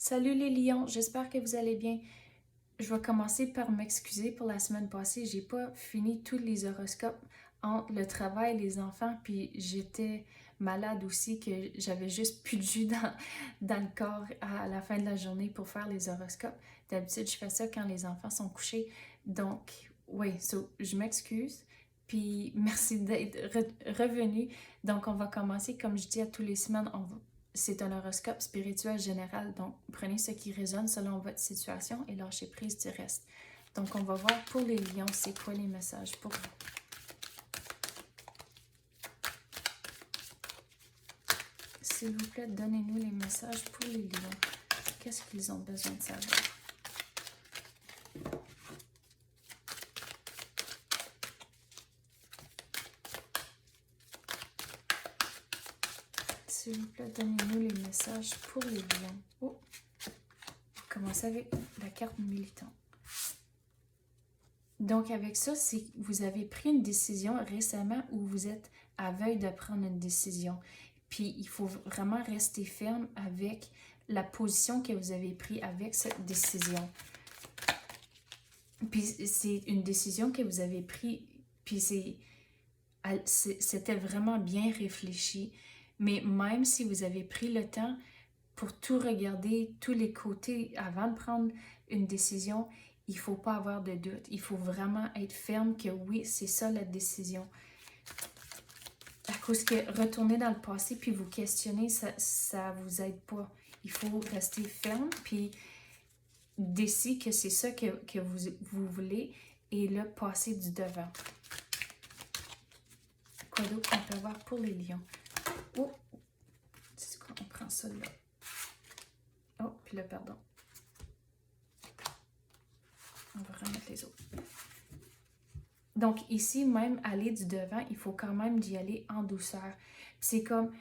Salut les lions, j'espère que vous allez bien. Je vais commencer par m'excuser pour la semaine passée. J'ai pas fini tous les horoscopes entre le travail, les enfants, puis j'étais malade aussi, que j'avais juste plus de jus dans le corps à la fin de la journée pour faire les horoscopes. D'habitude, je fais ça quand les enfants sont couchés. Donc, oui, je m'excuse. Puis merci d'être revenu. Donc, on va commencer, comme je dis à tous les semaines, c'est un horoscope spirituel général, donc prenez ce qui résonne selon votre situation et lâchez prise du reste. Donc, on va voir pour les lions, c'est quoi les messages pour vous. S'il vous plaît, donnez-nous les messages pour les lions. Qu'est-ce qu'ils ont besoin de savoir? S'il vous plaît, donnez-nous les messages pour les lions. Oh! On commence avec la carte militant. Donc, avec ça, c'est que vous avez pris une décision récemment ou vous êtes à veille de prendre une décision. Puis, il faut vraiment rester ferme avec la position que vous avez prise avec cette décision. Puis, c'est une décision que vous avez prise, puis c'était vraiment bien réfléchi. Mais même si vous avez pris le temps pour tout regarder, tous les côtés avant de prendre une décision, il ne faut pas avoir de doute. Il faut vraiment être ferme que oui, c'est ça la décision. À cause que retourner dans le passé puis vous questionner, ça ne vous aide pas. Il faut rester ferme puis décider que c'est ça que vous voulez et là, passer du devant. Quoi d'autre qu'on peut avoir pour les lions? Oh! C'est quoi? On prend ça là. Oh, puis là, pardon. On va remettre les autres. Donc ici, même aller du devant, il faut quand même d'y aller en douceur. C'est comme,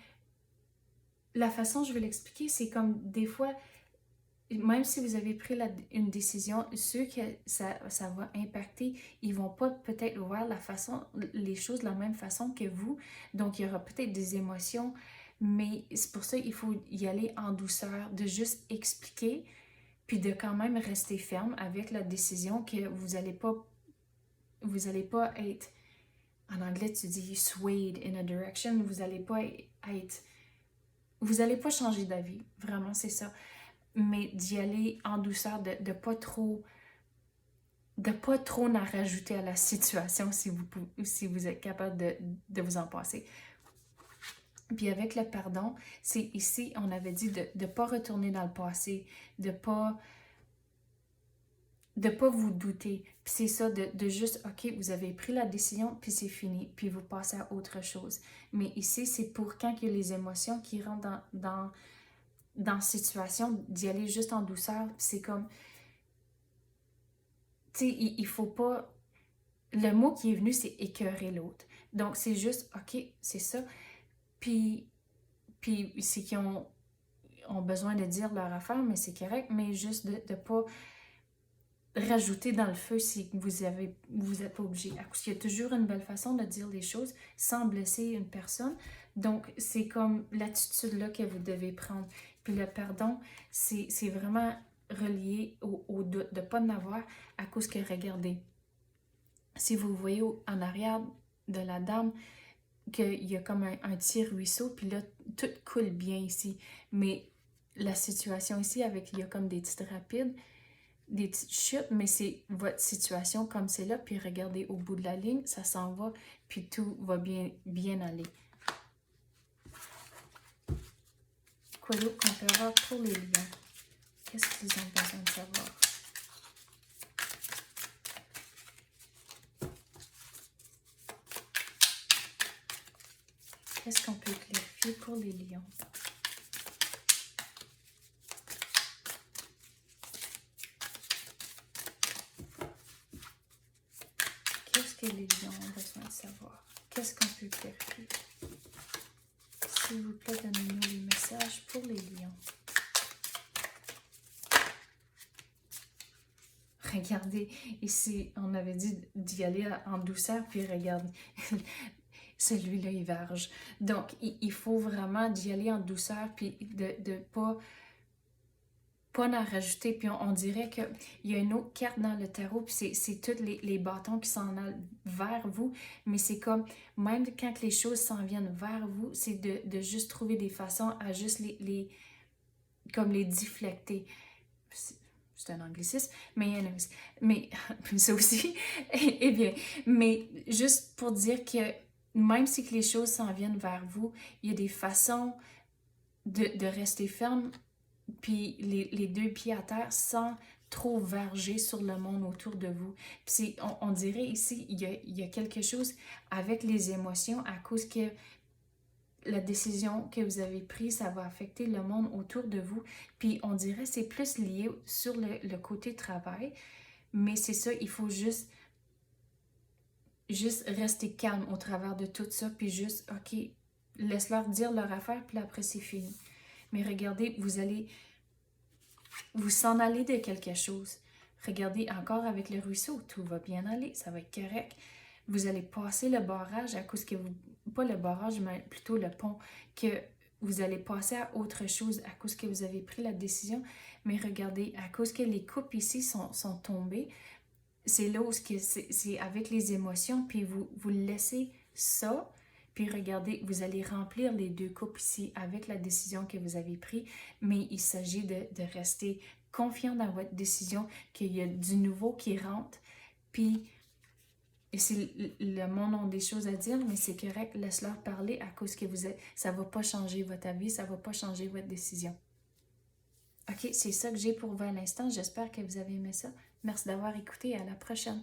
la façon je vais l'expliquer, c'est comme des fois, même si vous avez pris une décision, ceux que ça va impacter, ils vont pas peut-être voir les choses de la même façon que vous. Donc il y aura peut-être des émotions, mais c'est pour ça qu'il faut y aller en douceur, de juste expliquer, puis de quand même rester ferme avec la décision que vous allez pas être, en anglais tu dis swayed in a direction, vous allez pas changer d'avis, vraiment c'est ça, mais d'y aller en douceur, de pas trop en rajouter à la situation si vous êtes capable de vous en passer. Puis avec le pardon, c'est ici, on avait dit de ne pas retourner dans le passé, de pas vous douter. Puis c'est ça, de juste, OK, vous avez pris la décision, puis c'est fini, puis vous passez à autre chose. Mais ici, c'est pour quand il y a les émotions qui rentrent dans la situation, d'y aller juste en douceur. Puis c'est comme, tu sais, il faut pas... Le mot qui est venu, c'est écœurer l'autre. Donc, c'est juste, OK, c'est ça. Puis c'est qu'ils ont besoin de dire leur affaire, mais c'est correct, mais juste de ne pas rajouter dans le feu si vous êtes pas obligé. Parce qu'il y a toujours une belle façon de dire les choses sans blesser une personne. Donc, c'est comme l'attitude-là que vous devez prendre. Puis le pardon, c'est vraiment relié au doute, de ne pas en avoir à cause que, regardez, si vous voyez en arrière de la dame, qu'il y a comme un petit ruisseau, puis là, tout coule bien ici. Mais la situation ici, il y a comme des petites rapides, des petites chutes, mais c'est votre situation comme c'est là, puis regardez au bout de la ligne, ça s'en va, puis tout va bien aller. Quoi d'autre qu'on peut avoir pour les lions? Qu'est-ce qu'ils ont besoin de savoir? Qu'est-ce qu'on peut clarifier pour les lions? Qu'est-ce que les lions ont besoin de savoir? Qu'est-ce qu'on peut clarifier? S'il vous plaît, donnez-nous les messages pour les lions. Regardez, ici, on avait dit d'y aller en douceur, puis regarde, celui-là, il verge. Donc, il faut vraiment d'y aller en douceur, puis de pas pas d'en rajouter. Puis on dirait qu'il y a une autre carte dans le tarot, puis c'est tous les bâtons qui s'en allent vers vous. Mais c'est comme, même quand les choses s'en viennent vers vous, c'est de juste trouver des façons à juste comme les déflecter. C'est un anglicisme, mais ça aussi, eh bien, mais juste pour dire que même si que les choses s'en viennent vers vous, il y a des façons de rester ferme, puis les deux pieds à terre sans trop verger sur le monde autour de vous. Puis on dirait ici, il y a quelque chose avec les émotions à cause que la décision que vous avez prise, ça va affecter le monde autour de vous. Puis on dirait que c'est plus lié sur le côté travail, mais c'est ça, il faut juste rester calme au travers de tout ça, puis juste, OK, laisse-leur dire leur affaire, puis après c'est fini. Mais regardez, vous allez vous s'en aller de quelque chose. Regardez, encore avec le ruisseau, tout va bien aller, ça va être correct. Vous allez passer le barrage à cause que vous... Pas le barrage, mais plutôt le pont, que vous allez passer à autre chose à cause que vous avez pris la décision. Mais regardez, à cause que les coupes ici sont tombées, c'est là où c'est avec les émotions, puis vous laissez ça, puis regardez, vous allez remplir les deux coupes ici avec la décision que vous avez prise, mais il s'agit de rester confiant dans votre décision, qu'il y a du nouveau qui rentre, puis si le monde a des choses à dire, mais c'est correct, laisse-leur parler à cause que ça va pas changer votre avis, ça va pas changer votre décision. OK, c'est ça que j'ai pour vous à l'instant. J'espère que vous avez aimé ça. Merci d'avoir écouté et à la prochaine.